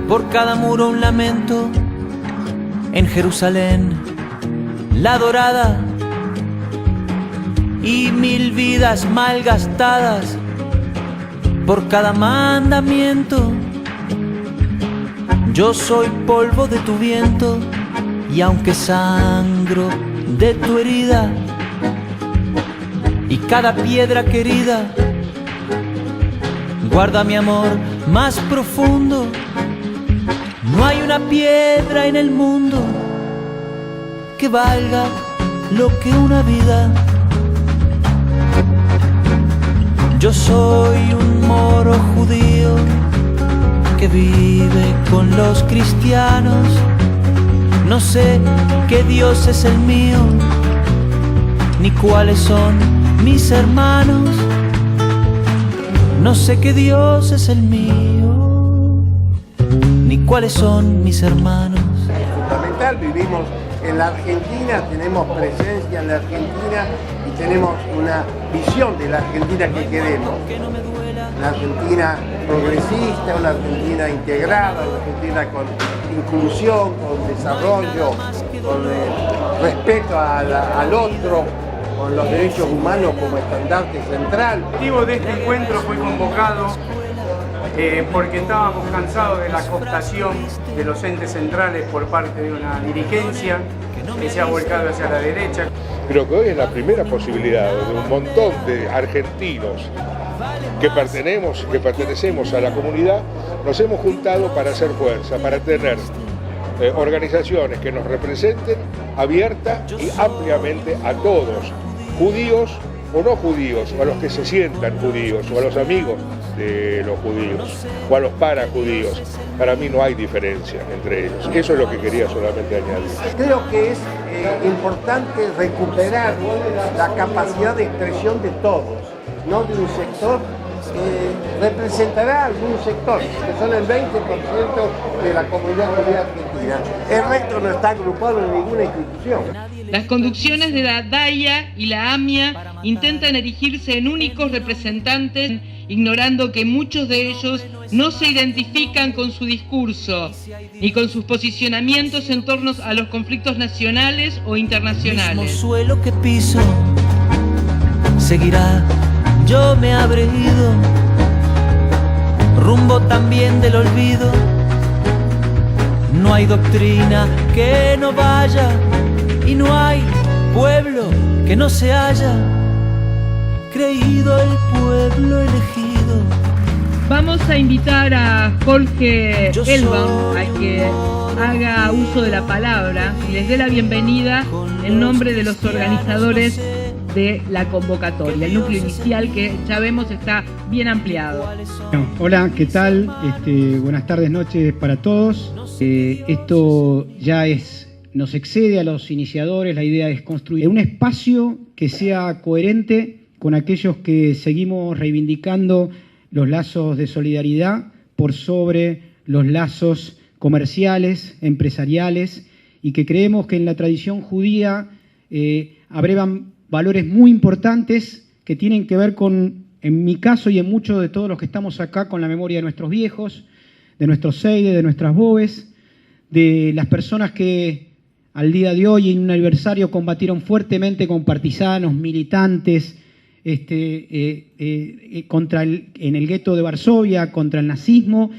por cada muro un lamento. En Jerusalén, la dorada, y 1000 vidas malgastadas por cada mandamiento. Yo soy polvo de tu viento, y aunque sangro de tu herida, y cada piedra querida guarda mi amor más profundo. No hay una piedra en el mundo que valga lo que una vida. Yo soy un moro judío que vive con los cristianos. No sé qué Dios es el mío, ni cuáles son mis hermanos. No sé qué Dios es el mío, ni cuáles son mis hermanos. Es fundamental, vivimos en la Argentina, tenemos presencia en la Argentina y tenemos una visión de la Argentina que queremos. Una Argentina progresista, una Argentina integrada, una Argentina con inclusión, con desarrollo, con respeto al otro, con los derechos humanos como estandarte central. El objetivo de este encuentro fue convocado porque estábamos cansados de la cooptación de los entes centrales por parte de una dirigencia que se ha volcado hacia la derecha. Creo que hoy es la primera posibilidad de un montón de argentinos que pertenecemos a la comunidad, nos hemos juntado para hacer fuerza, para tener organizaciones que nos representen abierta y ampliamente a todos, judíos o no judíos, o a los que se sientan judíos, o a los amigos de los judíos, o a los parajudíos. Para mí no hay diferencia entre ellos. Eso es lo que quería solamente añadir. Creo que es importante recuperar la capacidad de expresión de todos, no de un sector que representará algún sector, que son el 20% de la comunidad judía argentina. El resto no está agrupado en ninguna institución. Las conducciones de la DAIA y la AMIA intentan erigirse en únicos representantes, ignorando que muchos de ellos no se identifican con su discurso ni con sus posicionamientos en torno a los conflictos nacionales o internacionales. El mismo suelo que piso seguirá, yo me habré ido, rumbo también del olvido. No hay doctrina que no vaya, y no hay pueblo que no se haya creído el pueblo elegido. Vamos a invitar a Jorge Elbaum a que haga uso de la palabra y les dé la bienvenida en nombre de los organizadores de la convocatoria, el núcleo inicial que ya vemos está bien ampliado. Hola, ¿qué tal? Buenas tardes, noches para todos. Esto ya nos excede a los iniciadores. La idea es construir un espacio que sea coherente con aquellos que seguimos reivindicando los lazos de solidaridad por sobre los lazos comerciales, empresariales, y que creemos que en la tradición judía abrevan valores muy importantes que tienen que ver con, en mi caso y en muchos de todos los que estamos acá, con la memoria de nuestros viejos, de nuestros seides, de nuestras bobes, de las personas que al día de hoy, en un aniversario, combatieron fuertemente con partisanos, militantes, en el gueto de Varsovia, contra el nazismo,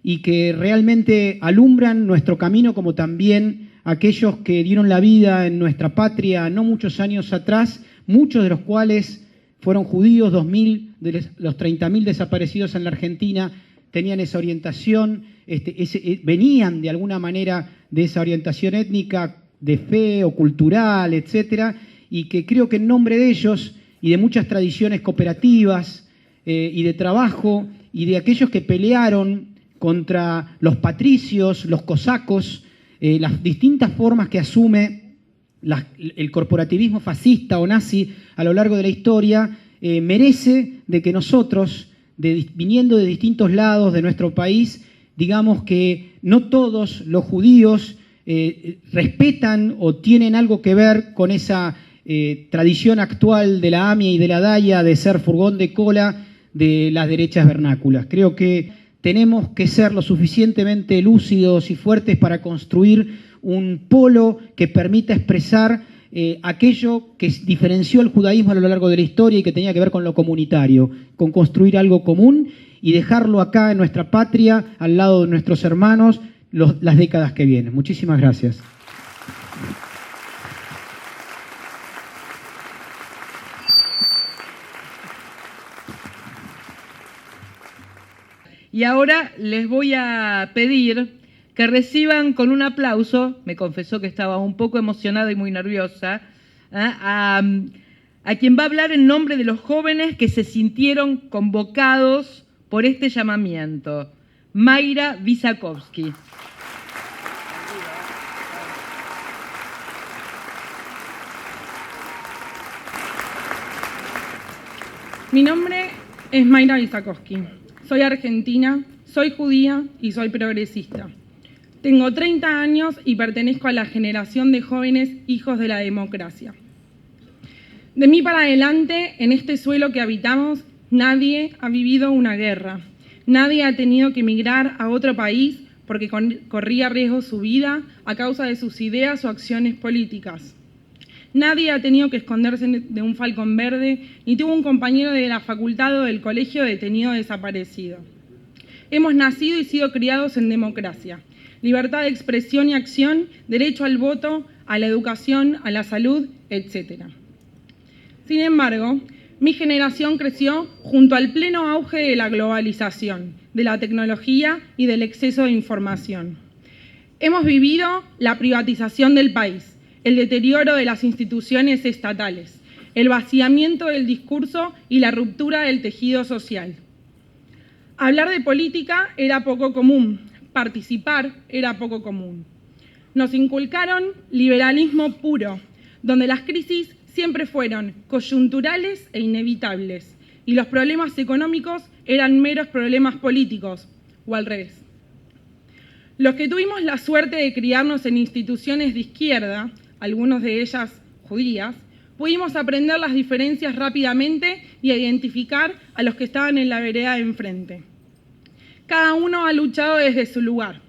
y que realmente alumbran nuestro camino, como también aquellos que dieron la vida en nuestra patria no muchos años atrás, muchos de los cuales fueron judíos. 2.000 de los 30.000 desaparecidos en la Argentina tenían esa orientación, venían de alguna manera de esa orientación étnica, de fe o cultural, etcétera, y que creo que en nombre de ellos y de muchas tradiciones cooperativas y de trabajo y de aquellos que pelearon contra los patricios, los cosacos, las distintas formas que asume el corporativismo fascista o nazi a lo largo de la historia, merece de que nosotros, viniendo de distintos lados de nuestro país, digamos que no todos los judíos respetan o tienen algo que ver con esa tradición actual de la AMIA y de la DAIA de ser furgón de cola de las derechas vernáculas. Creo que tenemos que ser lo suficientemente lúcidos y fuertes para construir un polo que permita expresar aquello que diferenció el judaísmo a lo largo de la historia y que tenía que ver con lo comunitario, con construir algo común y dejarlo acá en nuestra patria, al lado de nuestros hermanos, las décadas que vienen. Muchísimas gracias. Y ahora les voy a pedir que reciban con un aplauso, me confesó que estaba un poco emocionada y muy nerviosa, a quien va a hablar en nombre de los jóvenes que se sintieron convocados por este llamamiento, Mayra Visakovsky. Mi nombre es Mayra Visakovsky. Soy argentina, soy judía y soy progresista. Tengo 30 años y pertenezco a la generación de jóvenes hijos de la democracia. De mí para adelante, en este suelo que habitamos, nadie ha vivido una guerra. Nadie ha tenido que emigrar a otro país porque corría riesgo su vida a causa de sus ideas o acciones políticas. Nadie ha tenido que esconderse de un falcón verde, ni tuvo un compañero de la facultad o del colegio detenido o desaparecido. Hemos nacido y sido criados en democracia, libertad de expresión y acción, derecho al voto, a la educación, a la salud, etc. Sin embargo, mi generación creció junto al pleno auge de la globalización, de la tecnología y del exceso de información. Hemos vivido la privatización del país, el deterioro de las instituciones estatales, el vaciamiento del discurso y la ruptura del tejido social. Hablar de política era poco común, participar era poco común. Nos inculcaron liberalismo puro, donde las crisis siempre fueron coyunturales e inevitables, y los problemas económicos eran meros problemas políticos, o al revés. Los que tuvimos la suerte de criarnos en instituciones de izquierda, algunos de ellas judías, pudimos aprender las diferencias rápidamente y identificar a los que estaban en la vereda de enfrente. Cada uno ha luchado desde su lugar,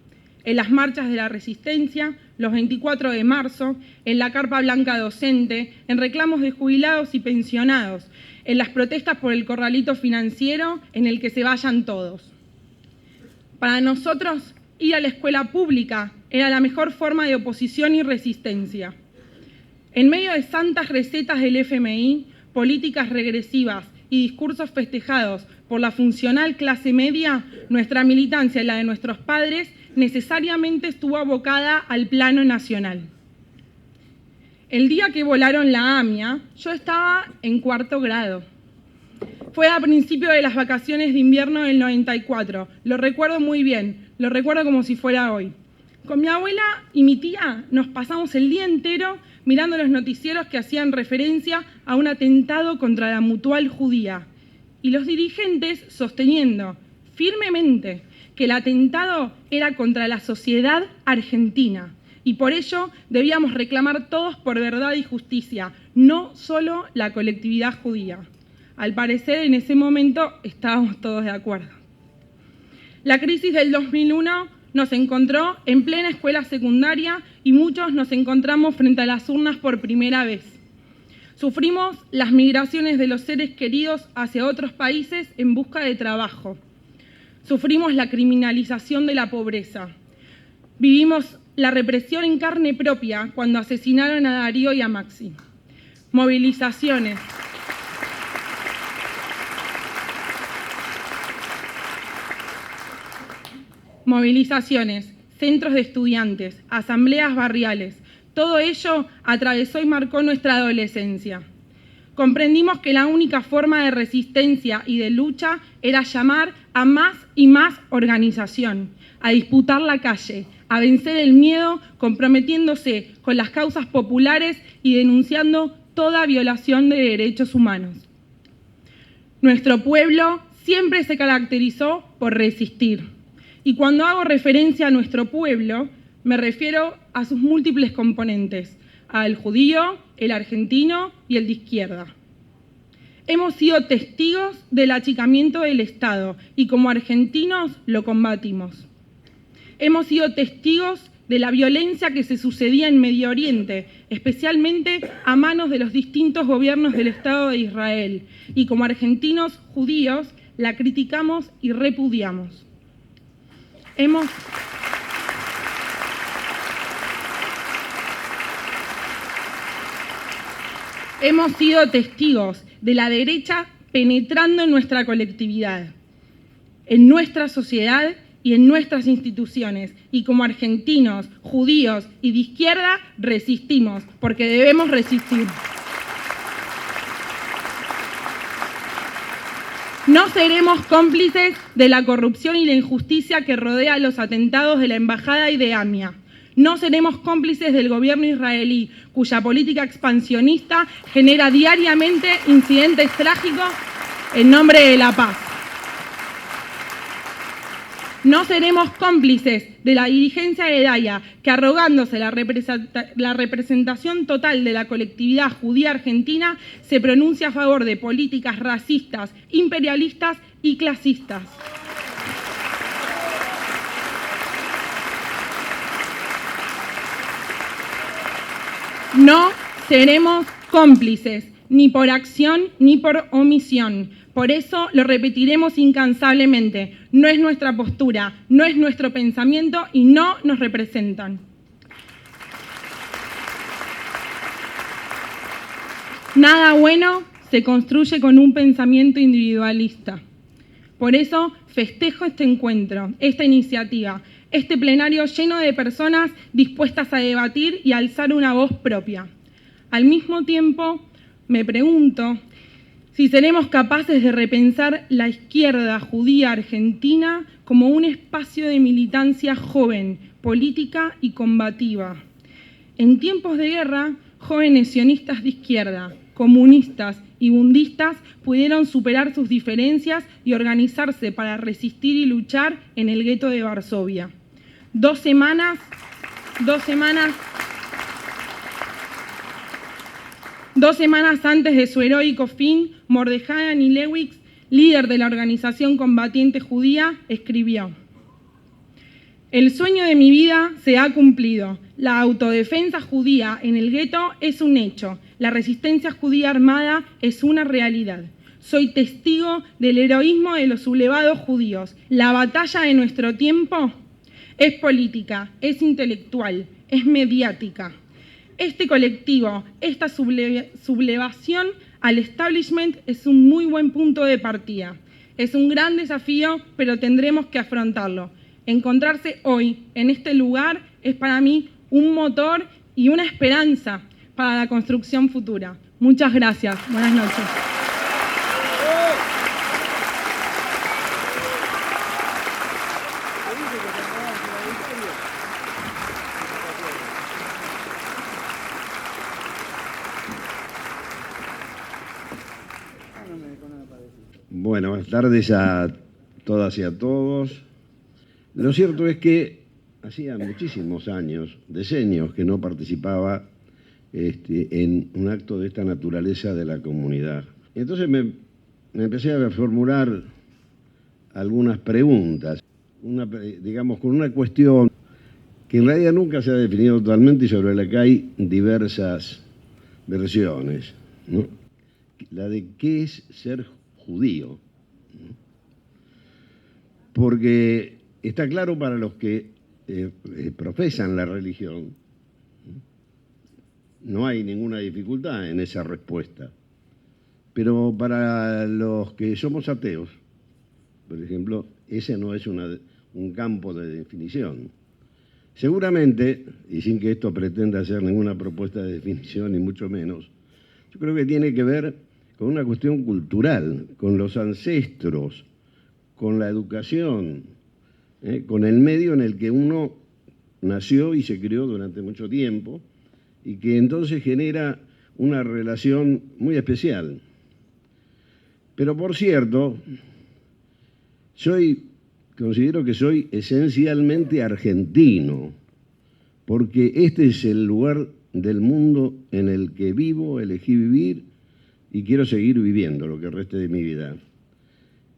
en las marchas de la resistencia, los 24 de marzo, en la carpa blanca docente, en reclamos de jubilados y pensionados, en las protestas por el corralito financiero en el que se vayan todos. Para nosotros, ir a la escuela pública era la mejor forma de oposición y resistencia. En medio de santas recetas del FMI, políticas regresivas y discursos festejados por la funcional clase media, nuestra militancia y la de nuestros padres necesariamente estuvo abocada al plano nacional. El día que volaron la AMIA, yo estaba en 4º grado. Fue a principio de las vacaciones de invierno del 94. Lo recuerdo muy bien, lo recuerdo como si fuera hoy. Con mi abuela y mi tía nos pasamos el día entero mirando los noticieros que hacían referencia a un atentado contra la Mutual Judía y los dirigentes sosteniendo firmemente que el atentado era contra la sociedad argentina y por ello debíamos reclamar todos por verdad y justicia, no solo la colectividad judía. Al parecer, en ese momento estábamos todos de acuerdo. La crisis del 2001 nos encontró en plena escuela secundaria y muchos nos encontramos frente a las urnas por primera vez. Sufrimos las migraciones de los seres queridos hacia otros países en busca de trabajo. Sufrimos la criminalización de la pobreza. Vivimos la represión en carne propia cuando asesinaron a Darío y a Maxi. Movilizaciones. Movilizaciones, centros de estudiantes, asambleas barriales, todo ello atravesó y marcó nuestra adolescencia. Comprendimos que la única forma de resistencia y de lucha era llamar a más y más organización, a disputar la calle, a vencer el miedo, comprometiéndose con las causas populares y denunciando toda violación de derechos humanos. Nuestro pueblo siempre se caracterizó por resistir. Y cuando hago referencia a nuestro pueblo, me refiero a sus múltiples componentes, al judío, el argentino y el de izquierda. Hemos sido testigos del achicamiento del Estado y como argentinos lo combatimos. Hemos sido testigos de la violencia que se sucedía en Medio Oriente, especialmente a manos de los distintos gobiernos del Estado de Israel, y como argentinos judíos la criticamos y repudiamos. Hemos sido testigos de la derecha penetrando en nuestra colectividad, en nuestra sociedad y en nuestras instituciones. Y como argentinos, judíos y de izquierda resistimos, porque debemos resistir. No seremos cómplices de la corrupción y la injusticia que rodea los atentados de la Embajada y de AMIA. No seremos cómplices del gobierno israelí, cuya política expansionista genera diariamente incidentes trágicos en nombre de la paz. No seremos cómplices de la dirigencia de Daya, que arrogándose la representación total de la colectividad judía argentina, se pronuncia a favor de políticas racistas, imperialistas y clasistas. No seremos cómplices, ni por acción ni por omisión. Por eso lo repetiremos incansablemente. No es nuestra postura, no es nuestro pensamiento y no nos representan. Nada bueno se construye con un pensamiento individualista. Por eso festejo este encuentro, esta iniciativa, este plenario lleno de personas dispuestas a debatir y alzar una voz propia. Al mismo tiempo, me pregunto si seremos capaces de repensar la izquierda judía argentina como un espacio de militancia joven, política y combativa. En tiempos de guerra, jóvenes sionistas de izquierda, comunistas y bundistas pudieron superar sus diferencias y organizarse para resistir y luchar en el gueto de Varsovia. Dos semanas antes de su heroico fin, Mordejai Anilewicz, líder de la organización combatiente judía, escribió: "El sueño de mi vida se ha cumplido. La autodefensa judía en el gueto es un hecho. La resistencia judía armada es una realidad. Soy testigo del heroísmo de los sublevados judíos. La batalla de nuestro tiempo es política, es intelectual, es mediática. Este colectivo, esta sublevación al establishment es un muy buen punto de partida. Es un gran desafío, pero tendremos que afrontarlo. Encontrarse hoy en este lugar es para mí un motor y una esperanza para la construcción futura". Muchas gracias. Buenas noches. Bueno, buenas tardes a todas y a todos. Lo cierto es que hacía muchísimos años, decenios, que no participaba en un acto de esta naturaleza de la comunidad. Y entonces me empecé a formular algunas preguntas, digamos, con una cuestión que en realidad nunca se ha definido totalmente y sobre la que hay diversas versiones, ¿no? La de qué es ser judío, ¿no? Porque está claro para los que profesan la religión, no hay ninguna dificultad en esa respuesta. Pero para los que somos ateos, por ejemplo, ese no es un campo de definición. Seguramente, y sin que esto pretenda ser ninguna propuesta de definición, ni mucho menos, yo creo que tiene que ver con una cuestión cultural, con los ancestros, con la educación, con el medio en el que uno nació y se crió durante mucho tiempo, y que entonces genera una relación muy especial. Pero por cierto, considero que soy esencialmente argentino, porque este es el lugar del mundo en el que vivo, elegí vivir y quiero seguir viviendo lo que reste de mi vida.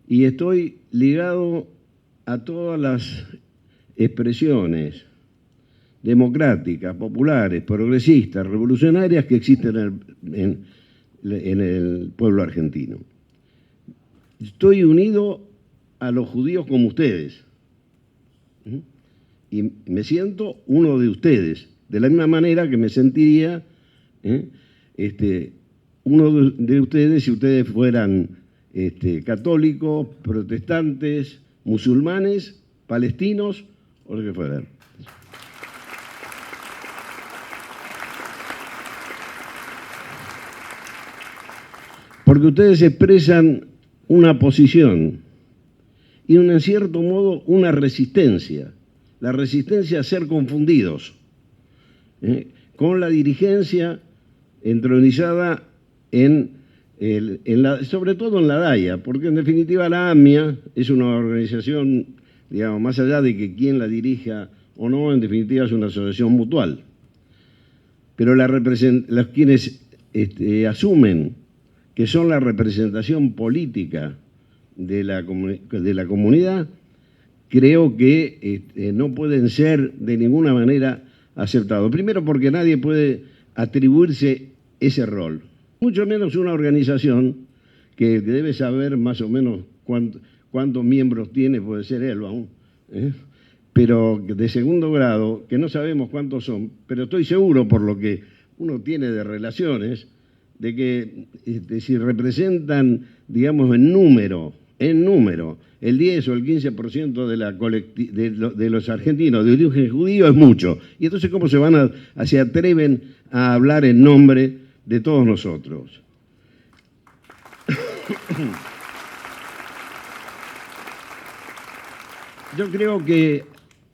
Y estoy ligado a todas las expresiones democráticas, populares, progresistas, revolucionarias que existen en el pueblo argentino. Estoy unido a los judíos como ustedes. Y me siento uno de ustedes, de la misma manera que me sentiría uno de ustedes si ustedes fueran católicos, protestantes, musulmanes, palestinos o lo que fueran. Porque ustedes expresan una posición y en cierto modo una resistencia, la resistencia a ser confundidos con la dirigencia entronizada sobre todo en la DAIA, porque en definitiva la AMIA es una organización, digamos, más allá de que quien la dirija o no, en definitiva es una asociación mutual. Pero los quienes asumen que son la representación política de la comunidad, creo que no pueden ser de ninguna manera aceptados. Primero porque nadie puede atribuirse ese rol, mucho menos una organización que debe saber más o menos cuántos miembros tiene, puede ser él aún, pero de segundo grado, que no sabemos cuántos son, pero estoy seguro por lo que uno tiene de relaciones, de que si representan, digamos, en número, el 10 o el 15% de los argentinos de origen judío es mucho. Y entonces, ¿cómo se atreven a hablar en nombre de todos nosotros? Yo creo que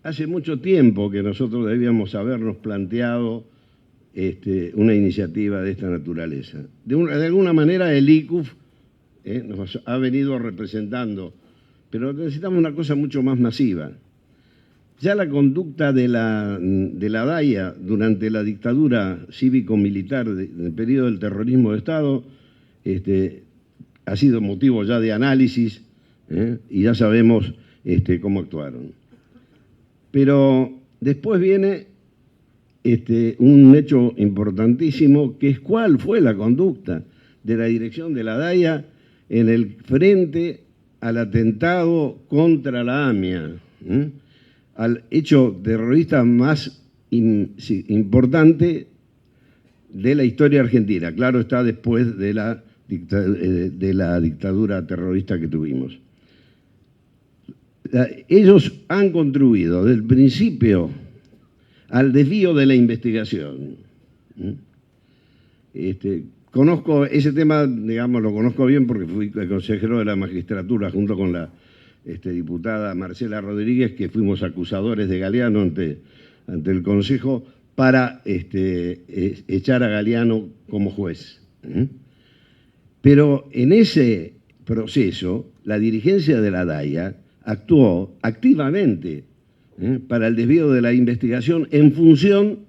hace mucho tiempo que nosotros debíamos habernos planteado una iniciativa de esta naturaleza. De alguna manera el ICUF nos ha venido representando, pero necesitamos una cosa mucho más masiva. Ya la conducta de la DAIA durante la dictadura cívico-militar del periodo del terrorismo de Estado ha sido motivo ya de análisis y ya sabemos cómo actuaron. Pero después viene un hecho importantísimo, que es cuál fue la conducta de la dirección de la DAIA en el frente al atentado contra la AMIA, al hecho terrorista más importante de la historia argentina. Claro está, después de la dictadura terrorista que tuvimos. Ellos han contribuido desde el principio al desvío de la investigación. Conozco ese tema, digamos, lo conozco bien porque fui consejero de la magistratura junto con la diputada Marcela Rodríguez, que fuimos acusadores de Galeano ante el Consejo para echar a Galeano como juez. Pero en ese proceso, la dirigencia de la DAIA actuó activamente para el desvío de la investigación en función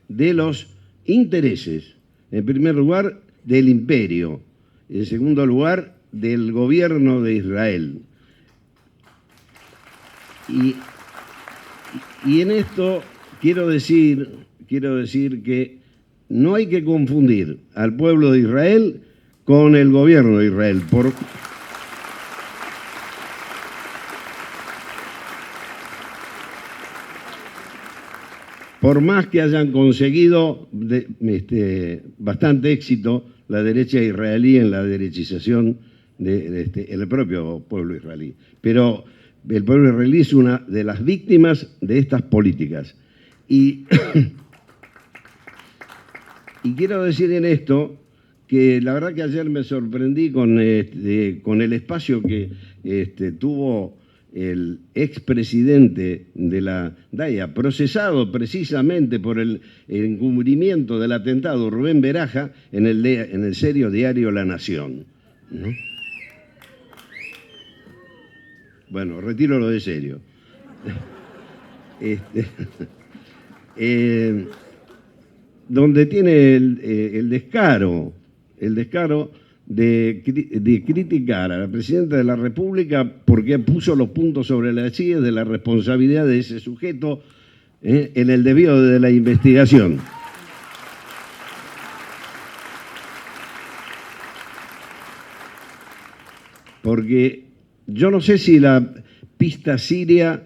de los intereses, en primer lugar, del imperio, en segundo lugar, del gobierno de Israel. Y en esto quiero decir que no hay que confundir al pueblo de Israel con el gobierno de Israel. Por más que hayan conseguido bastante éxito la derecha israelí en la derechización en el propio pueblo israelí. Pero el pueblo israelí es una de las víctimas de estas políticas. Y quiero decir en esto que la verdad que ayer me sorprendí con el espacio que tuvo el expresidente de la DAIA, procesado precisamente por el encubrimiento del atentado, Rubén Beraja, en el serio diario La Nación, ¿no? Bueno, retiro lo de serio. Donde tiene el descaro el descaro de criticar a la Presidenta de la República porque puso los puntos sobre las IES de la responsabilidad de ese sujeto en el desvío de la investigación. Porque yo no sé si la pista siria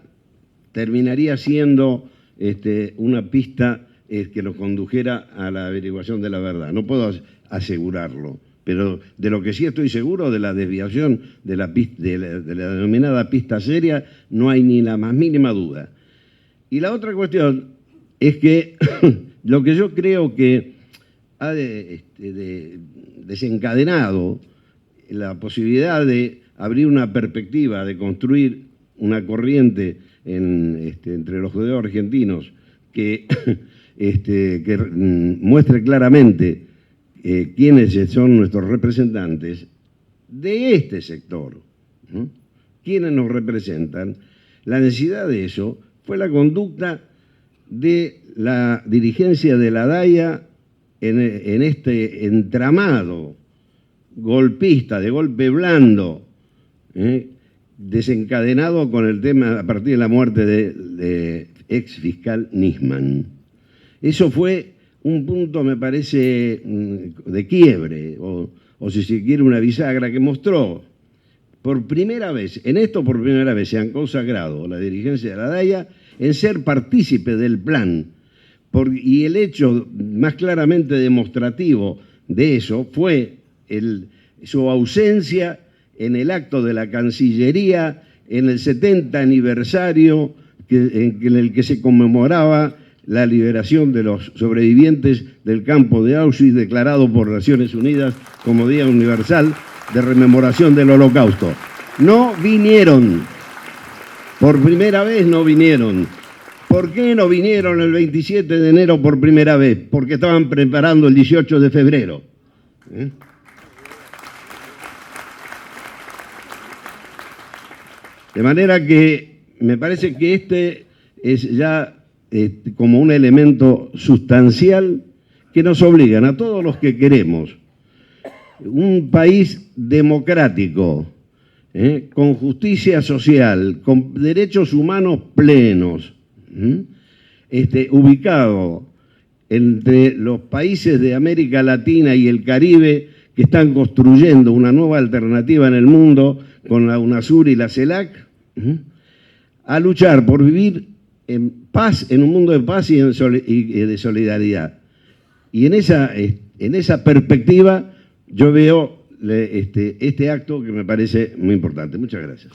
terminaría siendo una pista que nos condujera a la averiguación de la verdad. No puedo asegurarlo, pero de lo que sí estoy seguro, de la desviación de la denominada pista siria, no hay ni la más mínima duda. Y la otra cuestión es que lo que yo creo que ha desencadenado la posibilidad de abrir una perspectiva, de construir una corriente entre los judíos argentinos que muestre claramente quiénes son nuestros representantes de este sector, ¿no? ¿Quiénes nos representan? La necesidad de eso fue la conducta de la dirigencia de la DAIA en este entramado golpista, de golpe blando, desencadenado con el tema a partir de la muerte de ex fiscal Nisman. Eso fue un punto, me parece, de quiebre, o si se quiere una bisagra que mostró por primera vez, por primera vez se han consagrado la dirigencia de la DAIA en ser partícipe del plan. Y el hecho más claramente demostrativo de eso fue su ausencia en el acto de la Cancillería en el 70 aniversario en el que se conmemoraba la liberación de los sobrevivientes del campo de Auschwitz, declarado por Naciones Unidas como Día Universal de Rememoración del Holocausto. No vinieron. Por primera vez no vinieron. ¿Por qué no vinieron el 27 de enero por primera vez? Porque estaban preparando el 18 de febrero. De manera que me parece que este es ya como un elemento sustancial que nos obligan a todos los que queremos un país democrático, con justicia social, con derechos humanos plenos, ubicado entre los países de América Latina y el Caribe que están construyendo una nueva alternativa en el mundo con la UNASUR y la CELAC, a luchar por vivir en paz, en un mundo de paz y de solidaridad. Y en esa perspectiva yo veo este acto que me parece muy importante. Muchas gracias.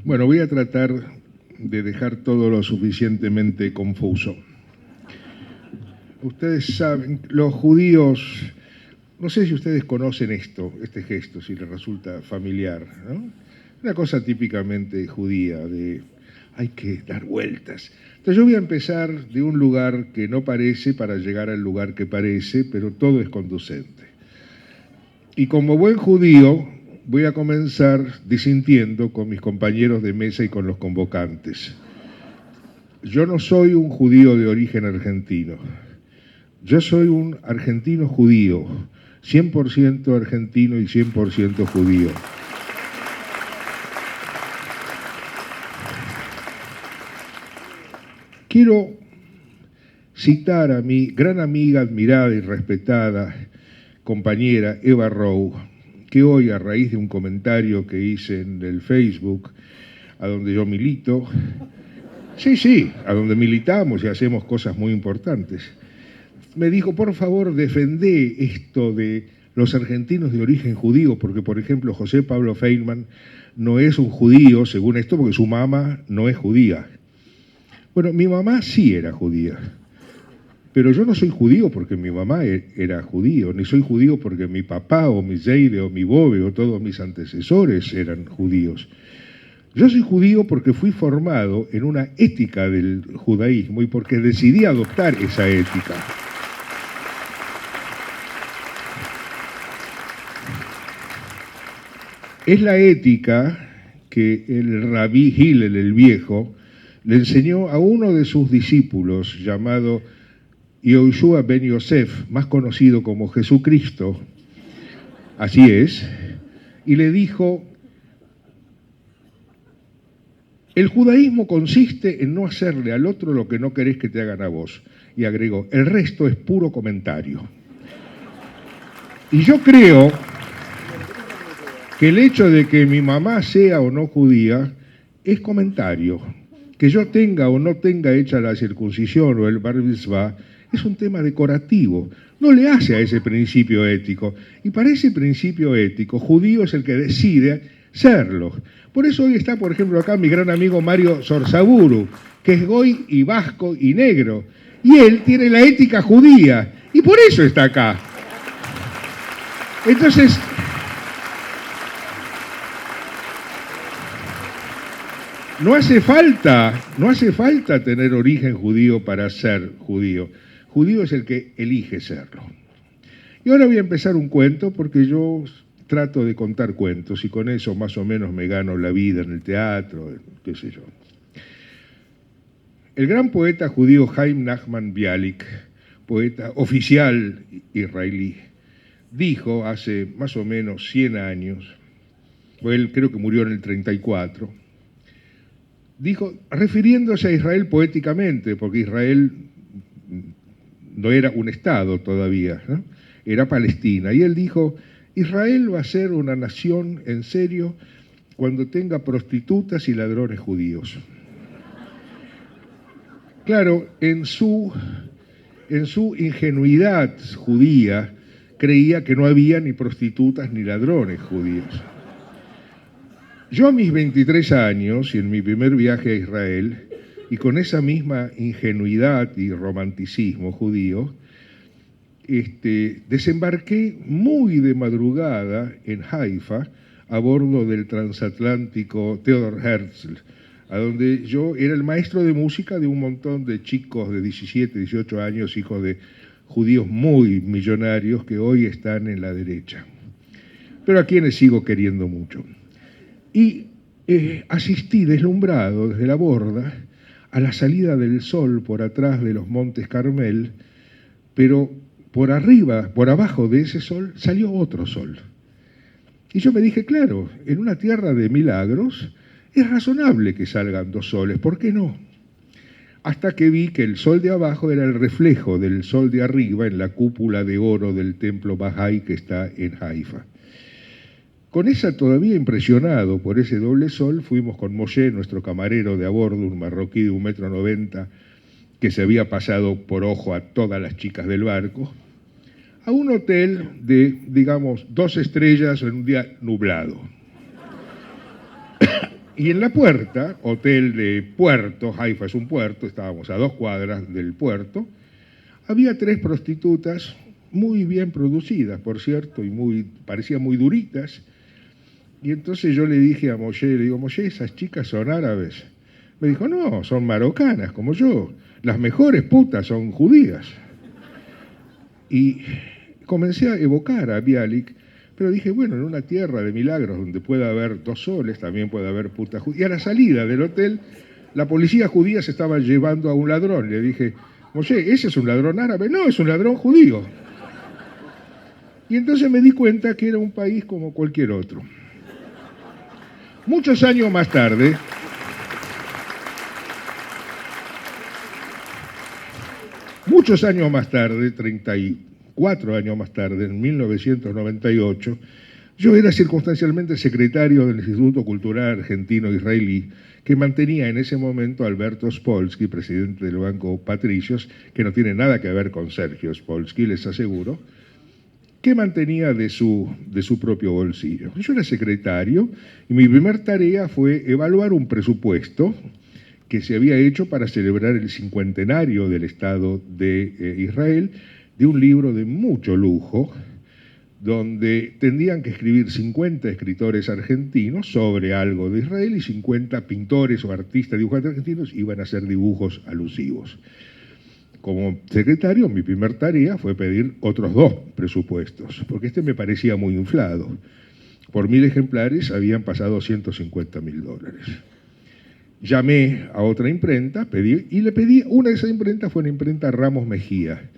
Bueno, voy a tratar de dejar todo lo suficientemente confuso. Ustedes saben, los judíos, no sé si ustedes conocen este gesto, si les resulta familiar, ¿no? Una cosa típicamente judía, de hay que dar vueltas. Entonces yo voy a empezar de un lugar que no parece para llegar al lugar que parece, pero todo es conducente. Y como buen judío, voy a comenzar disintiendo con mis compañeros de mesa y con los convocantes. Yo no soy un judío de origen argentino. Yo soy un argentino judío, 100% argentino y 100% judío. Quiero citar a mi gran amiga, admirada y respetada compañera Eva Rowe, que hoy, a raíz de un comentario que hice en el Facebook, a donde yo milito, sí, a donde militamos y hacemos cosas muy importantes, me dijo, por favor, defendé esto de los argentinos de origen judío, porque, por ejemplo, José Pablo Feynman no es un judío, según esto, porque su mamá no es judía. Bueno, mi mamá sí era judía, pero yo no soy judío porque mi mamá era judío, ni soy judío porque mi papá o mi Zeide o mi Bobe o todos mis antecesores eran judíos. Yo soy judío porque fui formado en una ética del judaísmo y porque decidí adoptar esa ética. Es la ética que el rabí Hillel el Viejo le enseñó a uno de sus discípulos llamado Yehoshua ben Yosef, más conocido como Jesucristo, así es, y le dijo: el judaísmo consiste en no hacerle al otro lo que no querés que te hagan a vos. Y agregó: el resto es puro comentario. Y yo creo que el hecho de que mi mamá sea o no judía es comentario. Que yo tenga o no tenga hecha la circuncisión o el bar mitzvah es un tema decorativo. No le hace a ese principio ético. Y para ese principio ético, judío es el que decide serlo. Por eso hoy está, por ejemplo, acá mi gran amigo Mario Sorzaburu, que es goy y vasco y negro. Y él tiene la ética judía. Y por eso está acá. Entonces, no hace falta tener origen judío para ser judío. Judío es el que elige serlo. Y ahora voy a empezar un cuento, porque yo trato de contar cuentos y con eso más o menos me gano la vida en el teatro, qué sé yo. El gran poeta judío Haim Nachman Bialik, poeta oficial israelí, dijo hace más o menos 100 años, él creo que murió en el 34, dijo, refiriéndose a Israel poéticamente, porque Israel no era un estado todavía, ¿no? Era Palestina, y él dijo: Israel va a ser una nación en serio cuando tenga prostitutas y ladrones judíos. Claro, en su ingenuidad judía creía que no había ni prostitutas ni ladrones judíos. Yo a mis 23 años y en mi primer viaje a Israel, y con esa misma ingenuidad y romanticismo judío, desembarqué muy de madrugada en Haifa a bordo del transatlántico Theodor Herzl, a donde yo era el maestro de música de un montón de chicos de 17, 18 años, hijos de judíos muy millonarios que hoy están en la derecha, pero a quienes sigo queriendo mucho. Y asistí deslumbrado desde la borda a la salida del sol por atrás de los montes Carmel, pero por arriba, por abajo de ese sol, salió otro sol. Y yo me dije, claro, en una tierra de milagros es razonable que salgan dos soles, ¿por qué no? Hasta que vi que el sol de abajo era el reflejo del sol de arriba en la cúpula de oro del templo Bahá'í que está en Haifa. Con esa, todavía impresionado por ese doble sol, fuimos con Moshe, nuestro camarero de a bordo, un marroquí de 1,90 m, que se había pasado por ojo a todas las chicas del barco, a un hotel de, digamos, 2 estrellas en un día nublado. Y en la puerta, hotel de puerto, Haifa es un puerto, estábamos a 2 cuadras del puerto, había 3 prostitutas muy bien producidas, por cierto, y parecían muy duritas. Y entonces yo le dije a Moshe, le digo, Moshe, esas chicas son árabes. Me dijo, no, son marrocanas, como yo. Las mejores putas son judías. Y comencé a evocar a Bialik, pero dije, bueno, en una tierra de milagros donde pueda haber 2 soles, también puede haber putas judías. Y a la salida del hotel, la policía judía se estaba llevando a un ladrón. Le dije, Moshe, ¿ese es un ladrón árabe? No, es un ladrón judío. Y entonces me di cuenta que era un país como cualquier otro. Muchos años más tarde, Muchos años más tarde, 34 años más tarde, en 1998, yo era circunstancialmente secretario del Instituto Cultural Argentino-Israelí, que mantenía en ese momento a Alberto Spolsky, presidente del Banco Patricios, que no tiene nada que ver con Sergio Spolsky, les aseguro, que mantenía de su propio bolsillo. Yo era secretario y mi primer tarea fue evaluar un presupuesto que se había hecho para celebrar el 50º del Estado de Israel, de un libro de mucho lujo, donde tendrían que escribir 50 escritores argentinos sobre algo de Israel y 50 pintores o artistas dibujantes argentinos iban a hacer dibujos alusivos. Como secretario, mi primer tarea fue pedir otros 2 presupuestos, porque este me parecía muy inflado. por 1000 ejemplares habían pasado $150.000. Llamé a otra imprenta, una de esas imprentas fue una imprenta Ramos Mejía,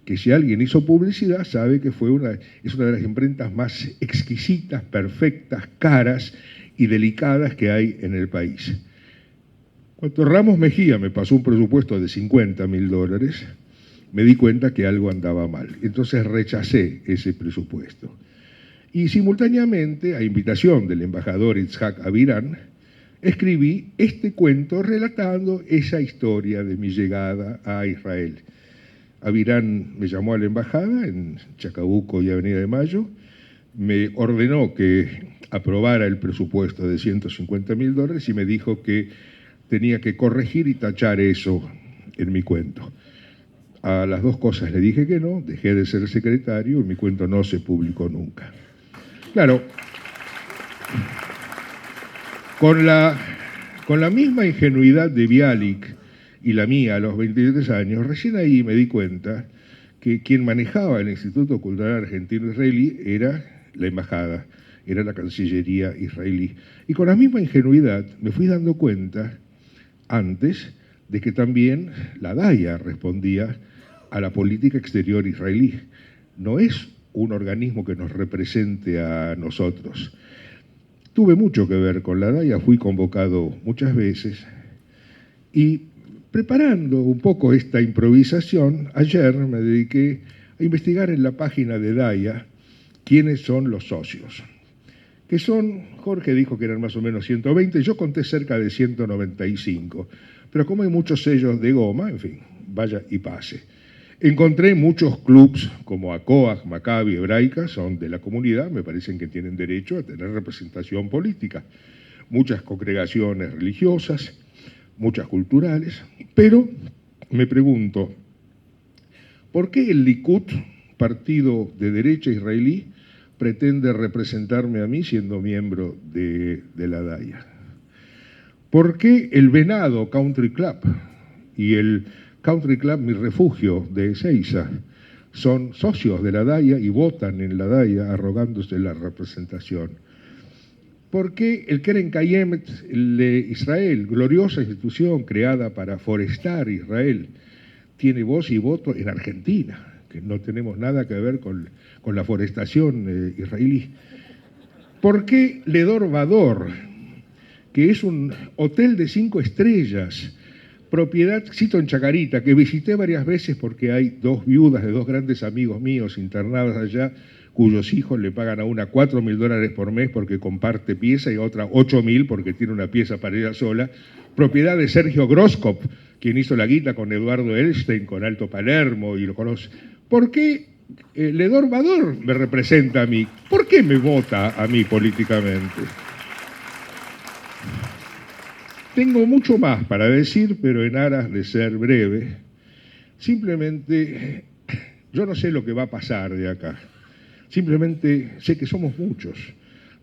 que si alguien hizo publicidad sabe que es una de las imprentas más exquisitas, perfectas, caras y delicadas que hay en el país. Cuando Ramos Mejía me pasó un presupuesto de $50.000, me di cuenta que algo andaba mal. Entonces rechacé ese presupuesto. Y simultáneamente, a invitación del embajador Itzhak Avirán, escribí este cuento relatando esa historia de mi llegada a Israel. Avirán me llamó a la embajada en Chacabuco y Avenida de Mayo, me ordenó que aprobara el presupuesto de $150.000 y me dijo que tenía que corregir y tachar eso en mi cuento. A las dos cosas le dije que no, dejé de ser secretario y mi cuento no se publicó nunca. Claro, con la misma ingenuidad de Bialik y la mía a los 23 años, recién ahí me di cuenta que quien manejaba el Instituto Cultural Argentino-Israelí era la embajada, era la Cancillería israelí. Y con la misma ingenuidad me fui dando cuenta antes de que también la DAIA respondía a la política exterior israelí. No es un organismo que nos represente a nosotros. Tuve mucho que ver con la DAIA, fui convocado muchas veces y preparando un poco esta improvisación, ayer me dediqué a investigar en la página de DAIA quiénes son los socios, que son, Jorge dijo que eran más o menos 120, yo conté cerca de 195, pero como hay muchos sellos de goma, en fin, vaya y pase. Encontré muchos clubs como ACOAG, Maccabi, Hebraica, son de la comunidad, me parecen que tienen derecho a tener representación política. Muchas congregaciones religiosas, muchas culturales, pero me pregunto, ¿por qué el Likud, partido de derecha israelí, pretende representarme a mí siendo miembro de la DAIA? ¿Por qué el Venado Country Club y el Country Club Mi Refugio de Ezeiza son socios de la DAIA y votan en la DAIA arrogándose la representación? ¿Por qué el Keren Kayemet de Israel, gloriosa institución creada para forestar Israel, tiene voz y voto en Argentina, que no tenemos nada que ver con la forestación israelí? ¿Por qué Ledor Vador, que es un hotel de 5 estrellas, propiedad, cito en Chacarita, que visité varias veces porque hay 2 viudas de 2 grandes amigos míos internadas allá, cuyos hijos le pagan a una $4.000 por mes porque comparte pieza y a otra 8.000 porque tiene una pieza para ella sola, propiedad de Sergio Groskop, quien hizo la guita con Eduardo Elstein, con Alto Palermo y lo conoce. ¿Por qué Ledor Vador me representa a mí? ¿Por qué me vota a mí políticamente? Tengo mucho más para decir, pero en aras de ser breve, simplemente yo no sé lo que va a pasar de acá. Simplemente sé que somos muchos.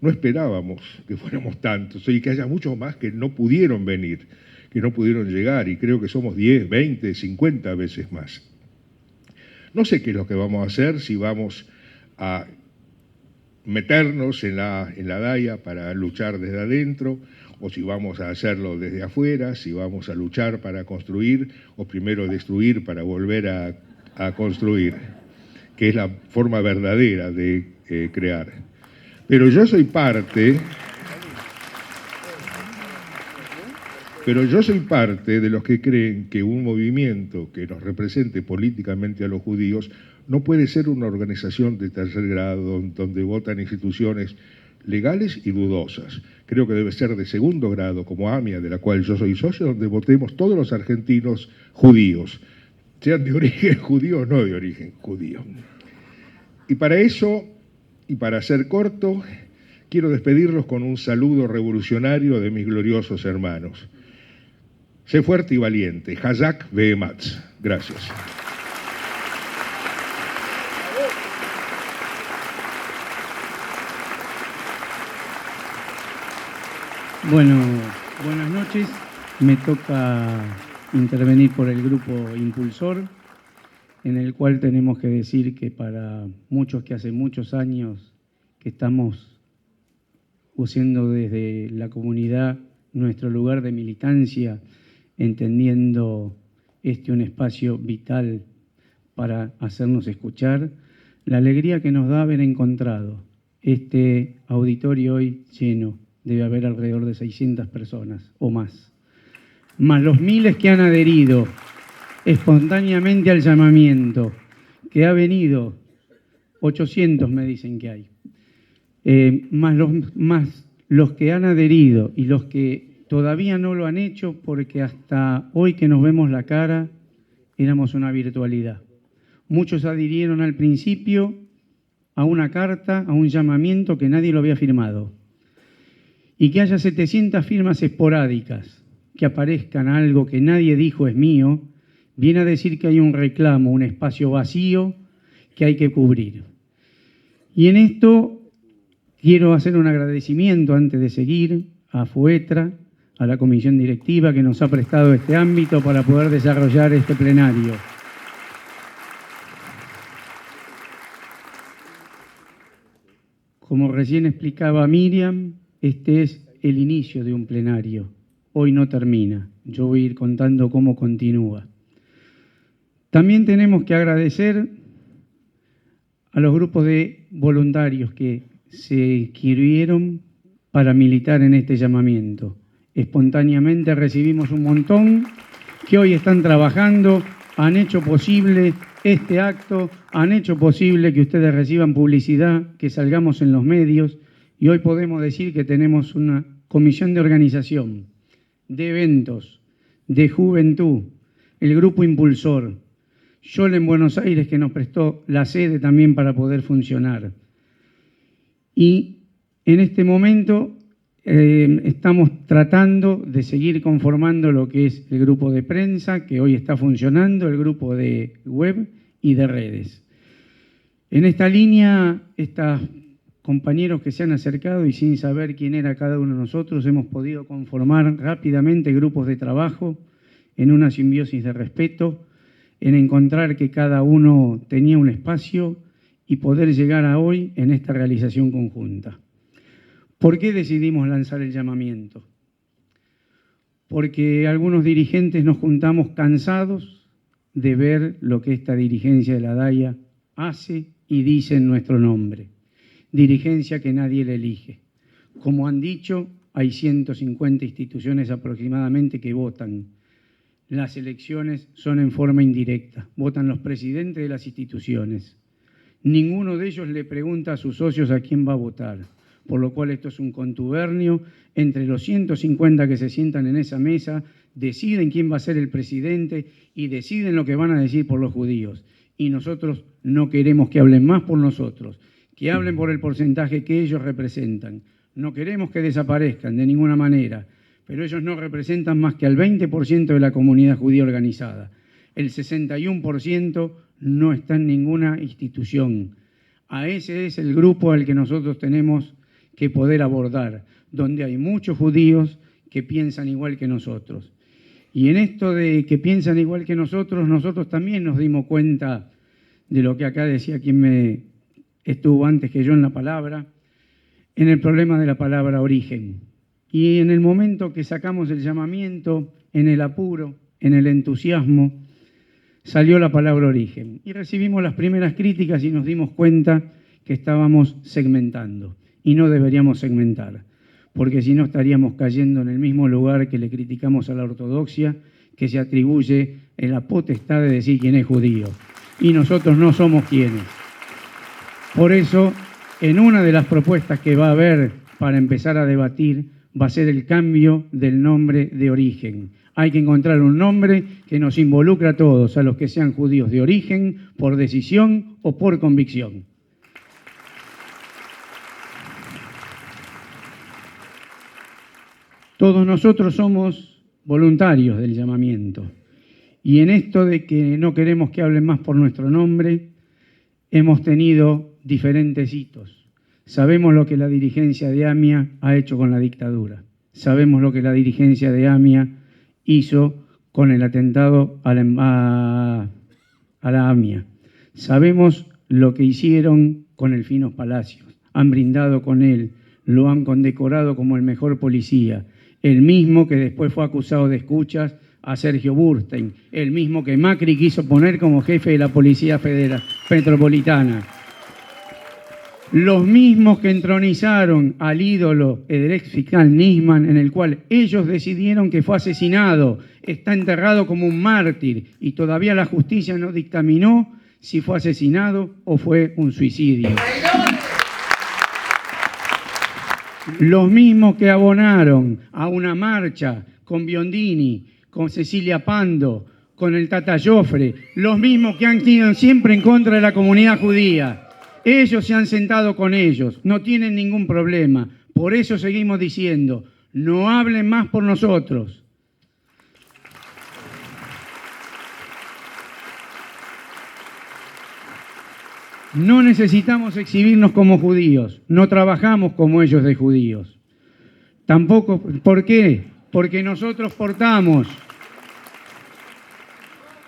No esperábamos que fuéramos tantos y que haya muchos más que no pudieron venir, que no pudieron llegar, y creo que somos 10, 20, 50 veces más. No sé qué es lo que vamos a hacer, si vamos a meternos en la DAIA para luchar desde adentro, o si vamos a hacerlo desde afuera, si vamos a luchar para construir, o primero destruir para volver a construir, que es la forma verdadera de crear. Pero yo soy parte de los que creen que un movimiento que nos represente políticamente a los judíos no puede ser una organización de tercer grado donde votan instituciones legales y dudosas. Creo que debe ser de segundo grado, como AMIA, de la cual yo soy socio, donde votemos todos los argentinos judíos, sean de origen judío o no de origen judío. Y para eso, y para ser corto, quiero despedirlos con un saludo revolucionario de mis gloriosos hermanos. Sé fuerte y valiente. Hazak ve'ematz. Gracias. Bueno, buenas noches. Me toca intervenir por el grupo Impulsor, en el cual tenemos que decir que para muchos que hace muchos años que estamos siendo desde la comunidad nuestro lugar de militancia, entendiendo un espacio vital para hacernos escuchar, la alegría que nos da haber encontrado este auditorio hoy lleno, debe haber alrededor de 600 personas o más los miles que han adherido espontáneamente al llamamiento, que ha venido, 800 me dicen que hay, más los que han adherido y los que todavía no lo han hecho, porque hasta hoy que nos vemos la cara, éramos una virtualidad. Muchos adhirieron al principio a una carta, a un llamamiento que nadie lo había firmado. Y que haya 700 firmas esporádicas que aparezcan algo que nadie dijo es mío, viene a decir que hay un reclamo, un espacio vacío que hay que cubrir. Y en esto quiero hacer un agradecimiento antes de seguir a FUETRA, a la comisión directiva que nos ha prestado este ámbito para poder desarrollar este plenario. Como recién explicaba Miriam, este es el inicio de un plenario. Hoy no termina. Yo voy a ir contando cómo continúa. También tenemos que agradecer a los grupos de voluntarios que se inscribieron para militar en este llamamiento. Espontáneamente recibimos un montón que hoy están trabajando, han hecho posible este acto, han hecho posible que ustedes reciban publicidad, que salgamos en los medios, y hoy podemos decir que tenemos una comisión de organización, de eventos, de juventud, el grupo impulsor, YOL en Buenos Aires, que nos prestó la sede también para poder funcionar. Y en este momento estamos tratando de seguir conformando lo que es el grupo de prensa, que hoy está funcionando, el grupo de web y de redes. En esta línea, estos compañeros que se han acercado y sin saber quién era cada uno de nosotros, hemos podido conformar rápidamente grupos de trabajo en una simbiosis de respeto, en encontrar que cada uno tenía un espacio y poder llegar a hoy en esta realización conjunta. ¿Por qué decidimos lanzar el llamamiento? Porque algunos dirigentes nos juntamos cansados de ver lo que esta dirigencia de la DAIA hace y dice en nuestro nombre. Dirigencia que nadie le elige. Como han dicho, hay 150 instituciones aproximadamente que votan. Las elecciones son en forma indirecta. Votan los presidentes de las instituciones. Ninguno de ellos le pregunta a sus socios a quién va a votar. Por lo cual esto es un contubernio entre los 150 que se sientan en esa mesa, deciden quién va a ser el presidente y deciden lo que van a decir por los judíos. Y nosotros no queremos que hablen más por nosotros, que hablen por el porcentaje que ellos representan. No queremos que desaparezcan de ninguna manera, pero ellos no representan más que al 20% de la comunidad judía organizada. El 61% no está en ninguna institución. A ese es el grupo al que nosotros tenemos que poder abordar, donde hay muchos judíos que piensan igual que nosotros. Y en esto de que piensan igual que nosotros también nos dimos cuenta de lo que acá decía quien me estuvo antes que yo en la palabra, en el problema de la palabra origen. Y en el momento que sacamos el llamamiento, en el apuro, en el entusiasmo, salió la palabra origen. Y recibimos las primeras críticas y nos dimos cuenta que estábamos segmentando. Y no deberíamos segmentar, porque si no estaríamos cayendo en el mismo lugar que le criticamos a la ortodoxia, que se atribuye en la potestad de decir quién es judío. Y nosotros no somos quienes. Por eso, en una de las propuestas que va a haber para empezar a debatir, va a ser el cambio del nombre de origen. Hay que encontrar un nombre que nos involucre a todos, a los que sean judíos de origen, por decisión o por convicción. Todos nosotros somos voluntarios del llamamiento. Y en esto de que no queremos que hablen más por nuestro nombre, hemos tenido diferentes hitos. Sabemos lo que la dirigencia de AMIA ha hecho con la dictadura. Sabemos lo que la dirigencia de AMIA hizo con el atentado a la AMIA. Sabemos lo que hicieron con el Finos Palacios. Han brindado con él lo han condecorado como el mejor policía, el mismo que después fue acusado de escuchas a Sergio Burstein, el mismo que Macri quiso poner como jefe de la Policía Federal Metropolitana. Los mismos que entronizaron al ídolo del ex fiscal Nisman, en el cual ellos decidieron que fue asesinado, está enterrado como un mártir y todavía la justicia no dictaminó si fue asesinado o fue un suicidio. Los mismos que abonaron a una marcha con Biondini, con Cecilia Pando, con el Tata Joffre, los mismos que han ido siempre en contra de la comunidad judía. Ellos se han sentado con ellos, no tienen ningún problema. Por eso seguimos diciendo, no hablen más por nosotros. No necesitamos exhibirnos como judíos, no trabajamos como ellos de judíos. Tampoco, ¿por qué? Porque nosotros portamos,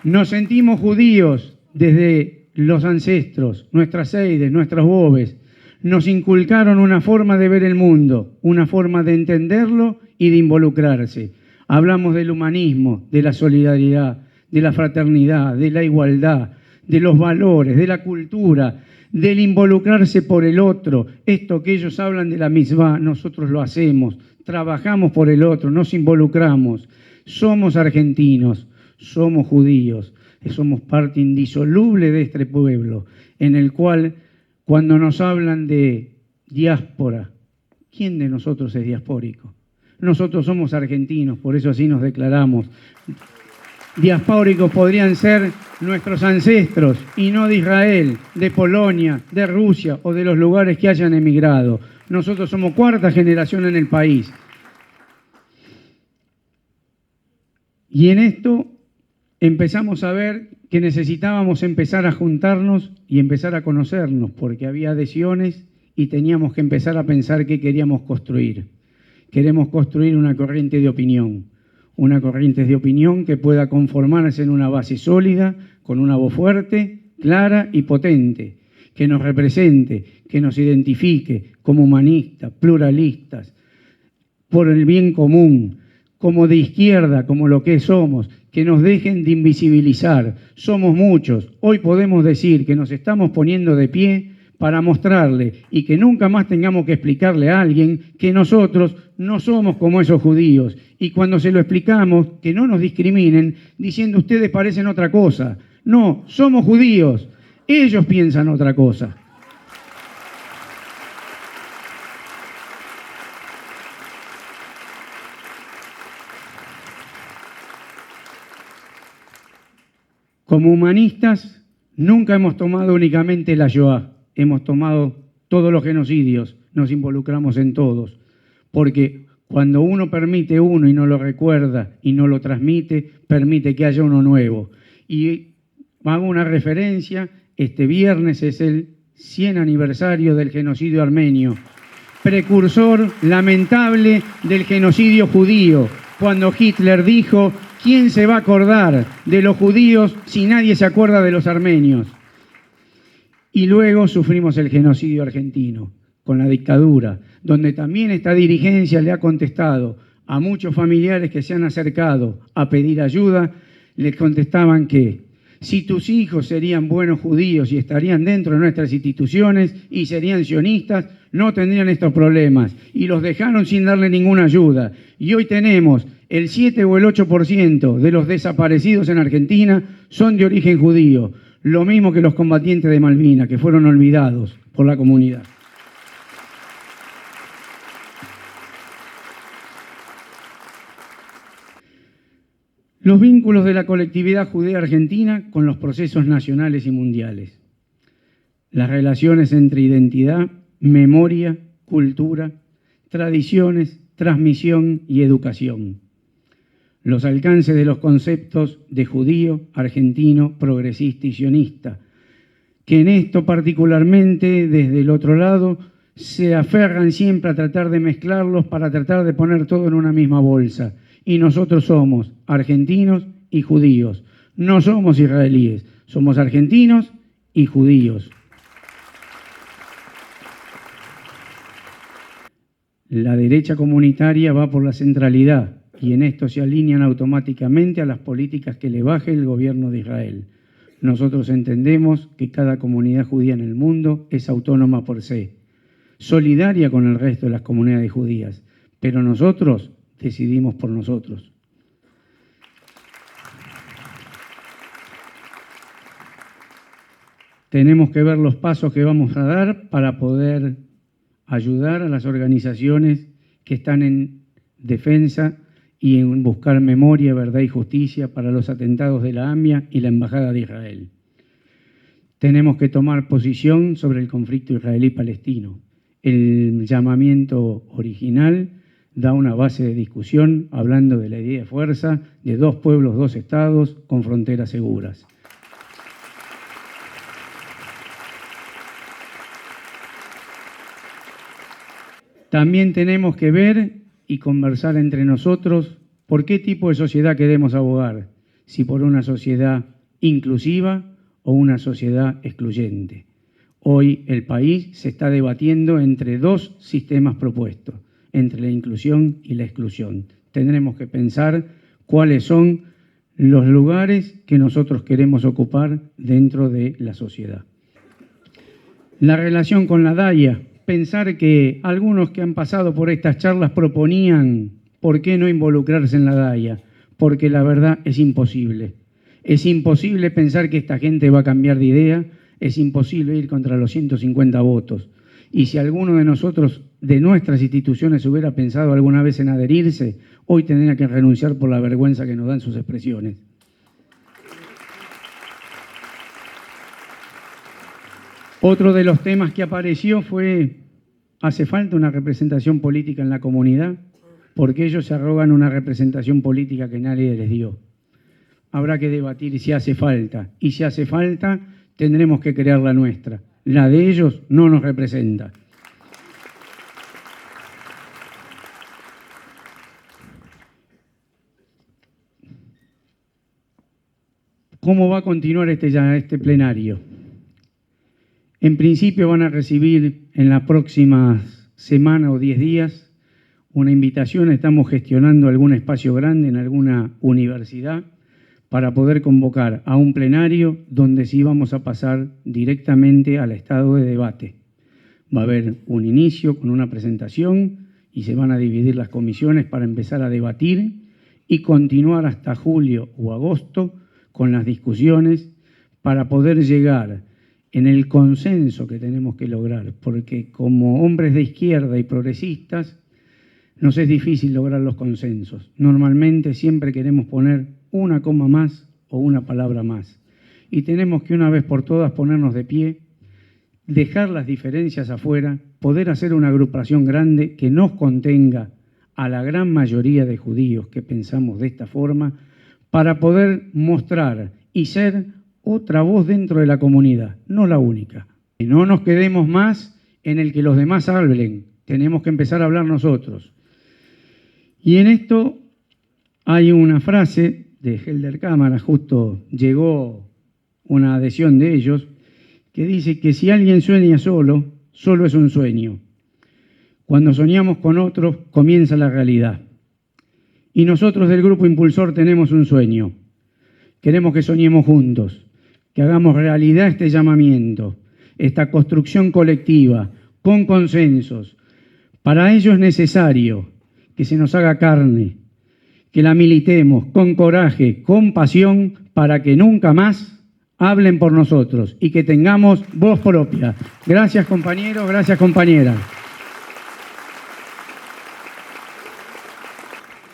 nos sentimos judíos desde los ancestros, nuestras eides, nuestros bobes. Nos inculcaron una forma de ver el mundo, una forma de entenderlo y de involucrarse. Hablamos del humanismo, de la solidaridad, de la fraternidad, de la igualdad, de los valores, de la cultura, del involucrarse por el otro. Esto que ellos hablan de la mitzvah, nosotros lo hacemos, trabajamos por el otro, nos involucramos. Somos argentinos, somos judíos, somos parte indisoluble de este pueblo, en el cual cuando nos hablan de diáspora, ¿quién de nosotros es diaspórico? Nosotros somos argentinos, por eso así nos declaramos. Diaspóricos podrían ser nuestros ancestros, y no de Israel, de Polonia, de Rusia o de los lugares que hayan emigrado. Nosotros somos cuarta generación en el país. Y en esto empezamos a ver que necesitábamos empezar a juntarnos y empezar a conocernos, porque había adhesiones y teníamos que empezar a pensar qué queríamos construir. Queremos construir una corriente de opinión. Una corriente de opinión que pueda conformarse en una base sólida, con una voz fuerte, clara y potente, que nos represente, que nos identifique como humanistas, pluralistas, por el bien común, como de izquierda, como lo que somos, que nos dejen de invisibilizar. Somos muchos. Hoy podemos decir que nos estamos poniendo de pie para mostrarle y que nunca más tengamos que explicarle a alguien que nosotros no somos como esos judíos. Y cuando se lo explicamos, que no nos discriminen diciendo ustedes parecen otra cosa. No, somos judíos. Ellos piensan otra cosa. Como humanistas, nunca hemos tomado únicamente la Shoah, hemos tomado todos los genocidios, nos involucramos en todos, porque cuando uno permite uno y no lo recuerda y no lo transmite, permite que haya uno nuevo. Y hago una referencia, este viernes es el 100 aniversario del genocidio armenio, precursor lamentable del genocidio judío, cuando Hitler dijo: ¿quién se va a acordar de los judíos si nadie se acuerda de los armenios? Y luego sufrimos el genocidio argentino, con la dictadura, donde también esta dirigencia le ha contestado a muchos familiares que se han acercado a pedir ayuda, les contestaban que si tus hijos serían buenos judíos y estarían dentro de nuestras instituciones y serían sionistas, no tendrían estos problemas. Y los dejaron sin darle ninguna ayuda. Y hoy tenemos el 7 o el 8% de los desaparecidos en Argentina son de origen judío. Lo mismo que los combatientes de Malvinas, que fueron olvidados por la comunidad. Los vínculos de la colectividad judía argentina con los procesos nacionales y mundiales. Las relaciones entre identidad, memoria, cultura, tradiciones, transmisión y educación. Los alcances de los conceptos de judío, argentino, progresista y sionista, que en esto particularmente desde el otro lado se aferran siempre a tratar de mezclarlos para tratar de poner todo en una misma bolsa. Y nosotros somos argentinos y judíos, no somos israelíes, somos argentinos y judíos. La derecha comunitaria va por la centralidad y en esto se alinean automáticamente a las políticas que le baje el gobierno de Israel. Nosotros entendemos que cada comunidad judía en el mundo es autónoma por sí, solidaria con el resto de las comunidades judías, pero nosotros decidimos por nosotros. Tenemos que ver los pasos que vamos a dar para poder ayudar a las organizaciones que están en defensa y en buscar memoria, verdad y justicia para los atentados de la AMIA y la Embajada de Israel. Tenemos que tomar posición sobre el conflicto israelí-palestino. El llamamiento original da una base de discusión hablando de la idea de fuerza de 2 pueblos, 2 estados con fronteras seguras. También tenemos que ver y conversar entre nosotros por qué tipo de sociedad queremos abogar, si por una sociedad inclusiva o una sociedad excluyente. Hoy el país se está debatiendo entre 2 sistemas propuestos, entre la inclusión y la exclusión. Tendremos que pensar cuáles son los lugares que nosotros queremos ocupar dentro de la sociedad. La relación con la DAIA. Pensar que algunos que han pasado por estas charlas proponían por qué no involucrarse en la DAIA, porque la verdad es imposible. Es imposible pensar que esta gente va a cambiar de idea, es imposible ir contra los 150 votos. Y si alguno de nosotros, de nuestras instituciones, hubiera pensado alguna vez en adherirse, hoy tendría que renunciar por la vergüenza que nos dan sus expresiones. Otro de los temas que apareció fue, ¿hace falta una representación política en la comunidad? Porque ellos se arrogan una representación política que nadie les dio. Habrá que debatir si hace falta. Y si hace falta, tendremos que crear la nuestra. La de ellos no nos representa. ¿Cómo va a continuar este plenario? En principio van a recibir en la próxima semana o 10 días una invitación. Estamos gestionando algún espacio grande en alguna universidad para poder convocar a un plenario donde sí vamos a pasar directamente al estado de debate. Va a haber un inicio con una presentación y se van a dividir las comisiones para empezar a debatir y continuar hasta julio o agosto con las discusiones para poder llegar en el consenso que tenemos que lograr, porque como hombres de izquierda y progresistas nos es difícil lograr los consensos. Normalmente siempre queremos poner una coma más o una palabra más. Y tenemos que una vez por todas ponernos de pie, dejar las diferencias afuera, poder hacer una agrupación grande que nos contenga a la gran mayoría de judíos que pensamos de esta forma, para poder mostrar y ser otra voz dentro de la comunidad, no la única. Y no nos quedemos más en el que los demás hablen, tenemos que empezar a hablar nosotros. Y en esto hay una frase de Helder Cámara, justo llegó una adhesión de ellos, que dice que si alguien sueña solo, solo es un sueño. Cuando soñamos con otros, comienza la realidad. Y nosotros del Grupo Impulsor tenemos un sueño. Queremos que soñemos juntos, que hagamos realidad este llamamiento, esta construcción colectiva, con consensos. Para ello es necesario que se nos haga carne, que la militemos con coraje, con pasión, para que nunca más hablen por nosotros y que tengamos voz propia. Gracias, compañeros, gracias, compañeras.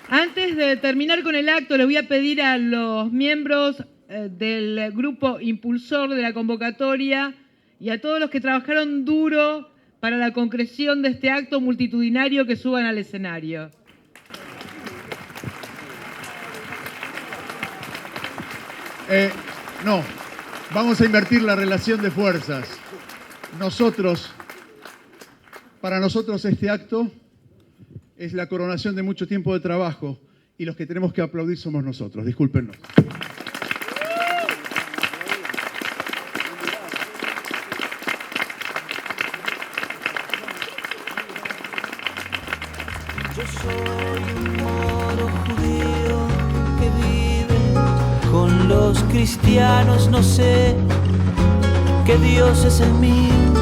Antes de terminar con el acto, le voy a pedir a los miembros del Grupo Impulsor de la convocatoria y a todos los que trabajaron duro para la concreción de este acto multitudinario que suban al escenario. No, vamos a invertir la relación de fuerzas. Para nosotros este acto es la coronación de mucho tiempo de trabajo y los que tenemos que aplaudir somos nosotros. Discúlpenos. Yo soy un moro judío que vive con los cristianos. No sé qué Dios es el mío,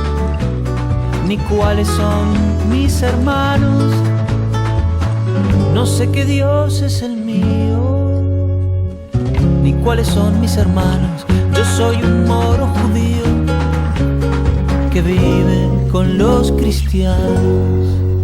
ni cuáles son mis hermanos. No sé qué Dios es el mío, ni cuáles son mis hermanos. Yo soy un moro judío que vive con los cristianos.